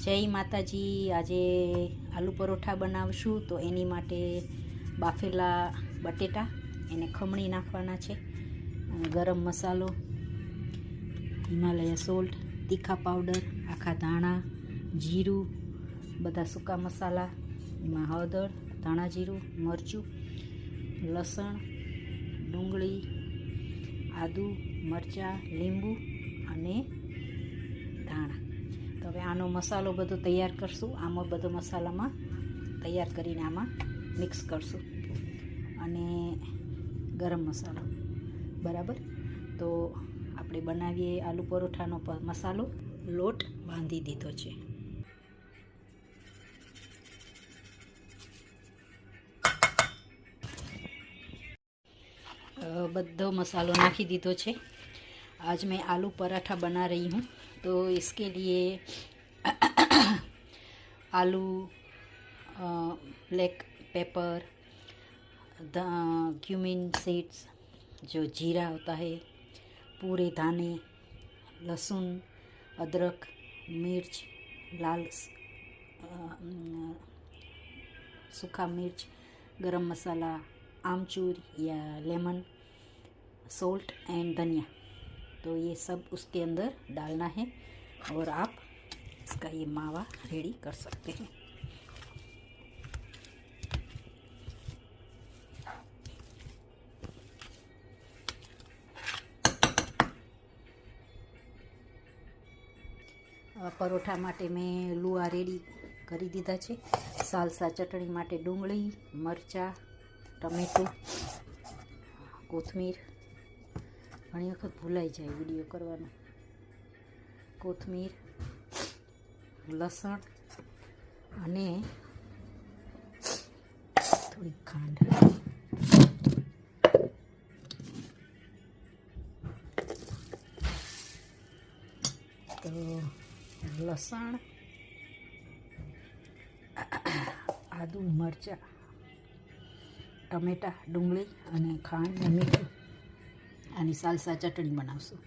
જય માતાજી। આજે આલુ પરોઠા બનાવશું તો એની માટે બાફેલા બટેટા એને ખમણી નાખવાના છે, ગરમ મસાલો, હિમાલયા સોલ્ટ, તીખા પાવડર, આખા ધાણા, જીરું, બધા સૂકા મસાલા, એમાં હળદર, ધાણા જીરું, મરચું, લસણ, ડુંગળી, આદુ, મરચાં, લીંબુ અને ધાણા। તો હવે આનો મસાલો બધો તૈયાર કરશું। આમાં બધો મસાલામાં તૈયાર કરીને આમાં મિક્સ કરશું અને ગરમ મસાલો બરાબર। તો આપણે બનાવીએ આલુ પરોઠાનો મસાલો। લોટ બાંધી દીધો છે। બધો मसालो नाखी दीधो छे। आज मैं आलू पराठा बना रही हूँ। तो इसके लिए आलू, ब्लैक पेपर, क्यूमिन सीड्स, जो जीरा होता है, पूरे दाने, लहसुन, अदरक, मिर्च, लाल सूखा मिर्च, गरम मसाला, आमचूर या लेमन, सोल्ट एंड धनिया। तो ये सब उसके अंदर डालना है और आप इसका ये मावा रेडी कर सकते हैं। परोठा माटे मैं लुआ रेडी करी दीधा छे। सालसा चटणी माटे डूंगળી, मरचा, टमेटो, कोथमीर, घणी वखत भूलाई जाए विडियो करवानो, कोथमीर, लसण अने थोड़ी खांड। तो लसण, आदू, मरचा, टमेटा, डूंगળી અને ખાંડ ને મીઠું આની સાલસા ચટણી બનાવશું।